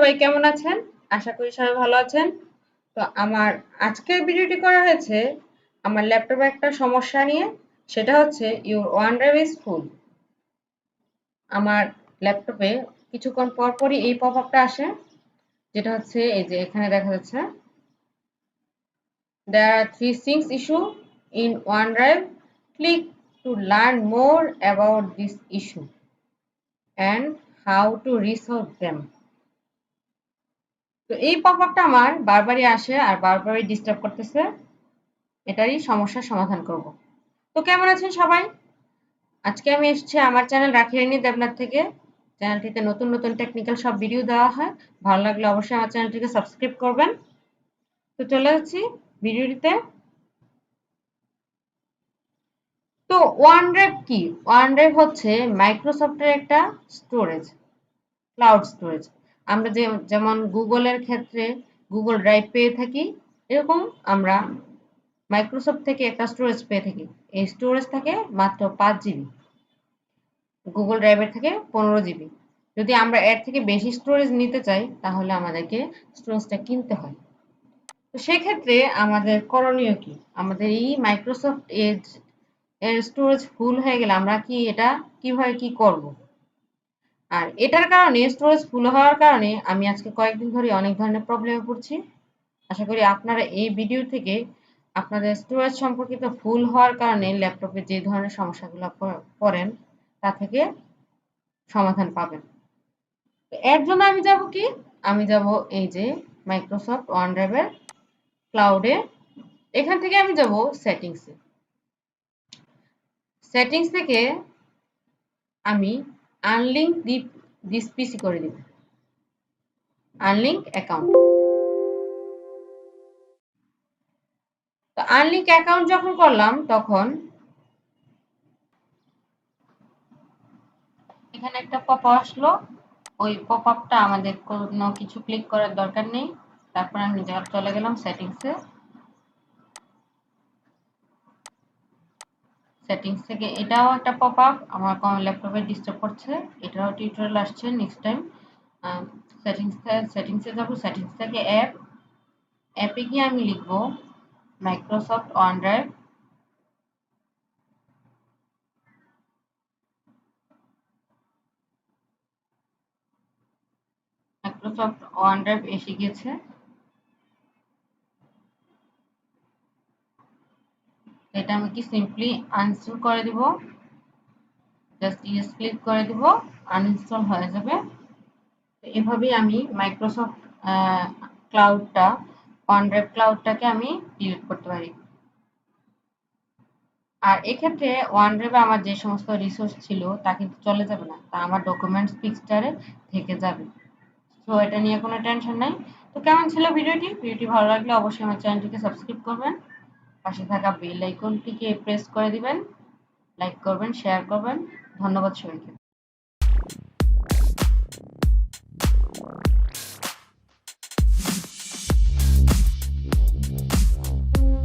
সবাই কেমন আছেন? আশা করি সবাই ভালো আছেন। তো আমার আজকের ভিডিওটি করা হয়েছে আমার ল্যাপটপে একটা সমস্যা নিয়ে। সেটা হচ্ছে your one drive is full. আমার ল্যাপটপে কিছুক্ষণ পর পরই এই পপ আপটা আসে, যেটা হচ্ছে এই যে এখানে দেখা যাচ্ছে there are 3 things issue in OneDrive. Click to learn more about this issue and how to resolve them. তো এই পপ আপটা আমার বারবারই আসে আর বারবারই ডিস্টার্ব করতেছে। এটারই সমস্যার সমাধান করব। তো কেমন আছেন সবাই? আজকে আমি এসেছি আমার চ্যানেল রাখিরানী দেবনাথ থেকে। চ্যানেলটিতে নতুন নতুন টেকনিক্যাল সব ভিডিও দেওয়া হয়। ভালো লাগলে অবশ্যই আমার চ্যানেলটিকে সাবস্ক্রাইব করবেন। তো চলে যাচ্ছি ভিডিওটিতে। তো ওয়ানড্রাইভ কি? ওয়ানড্রাইভ হচ্ছে মাইক্রোসফটের একটা স্টোরেজ, ক্লাউড স্টোরেজ। আমরা যেমন গুগলের ক্ষেত্রে গুগল ড্রাইভ পেয়ে থাকি, এরকম আমরা মাইক্রোসফট থেকে একটা স্টোরেজ পেয়ে থাকি। এই স্টোরেজ থাকে মাত্র 5 জিবি, গুগল ড্রাইভের থেকে 15 জিবি। যদি আমরা এর থেকে বেশি স্টোরেজ নিতে চাই তাহলে আমাদেরকে স্টোরেজটা কিনতে হয়। তো সেক্ষেত্রে আমাদের করণীয় কি? আমাদের এই মাইক্রোসফট এজ এর স্টোরেজ ফুল হয়ে গেলে আমরা এটা কিভাবে কি করব? আর এটার কারণে স্টোরেজ ফুল হওয়ার কারণে আমি আজকে কয়েকদিন ধরে অনেক ধরনের প্রবলেমে পড়ছি। আশা করি আপনারা এই ভিডিও থেকে আপনাদের স্টোরেজ সম্পর্কিত ফুল হওয়ার কারণে ল্যাপটপে যে ধরনের সমস্যাগুলো পড়েন তা থেকে সমাধান পাবেন। এর জন্য আমি যাব এই যে মাইক্রোসফট ওয়ানড্রাইভের ক্লাউডে। এখান থেকে আমি যাব সেটিংসে। সেটিংস থেকে আমি আনলিঙ্ক দিস পিসি করে দিব, আনলিঙ্ক অ্যাকাউন্ট। তো আনলিঙ্ক অ্যাকাউন্ট যখন করলাম তখন এখানে একটা পপ আসলো। ওই পপ আপটা আমাদের কোনো কিছু ক্লিক করার দরকার নেই। তারপর আমি চলে গেলাম সেটিংসে। সেটিংস থেকে এটাও একটা পপ আপ আমার ল্যাপটপে ডিস্টার্ব করছে। এটাও টিউটোরিয়াল আসছে নেক্সট টাইম। সেটিংসে যাব। সেটিংস থেকে অ্যাপে গিয়ে আমি লিখব মাইক্রোসফট ওয়ানড্রাইভ। মাইক্রোসফট ওয়ানড্রাইভ এসে গেছে। এটা আমি কি সিম্পলি আনইনস্টল করে দিব। জাস্ট ইয়েস ক্লিক করে দিব, আনইনস্টল হয়ে যাবে। এভাবেই আমি মাইক্রোসফট ক্লাউডটা, ওয়ানড্রাইভ ক্লাউডটাকে আমি ডিলিট করতে পারি। আর এক্ষেত্রে ওয়ানড্রাইভে আমার যে সমস্ত রিসোর্স ছিল তা কিন্তু চলে যাবে না, তা আমার ডকুমেন্টস পিকচারে থেকে যাবে। তো এটা নিয়ে কোনো টেনশন নাই। তো কেমন ছিল ভিডিওটি ভালো লাগলে অবশ্যই আমার চ্যানেলটিকে সাবস্ক্রাইব করবেন, পাশে থাকা বেল আইকনটিকে প্রেস করে দিবেন, লাইক করবেন, শেয়ার করবেন। ধন্যবাদ সবাইকে।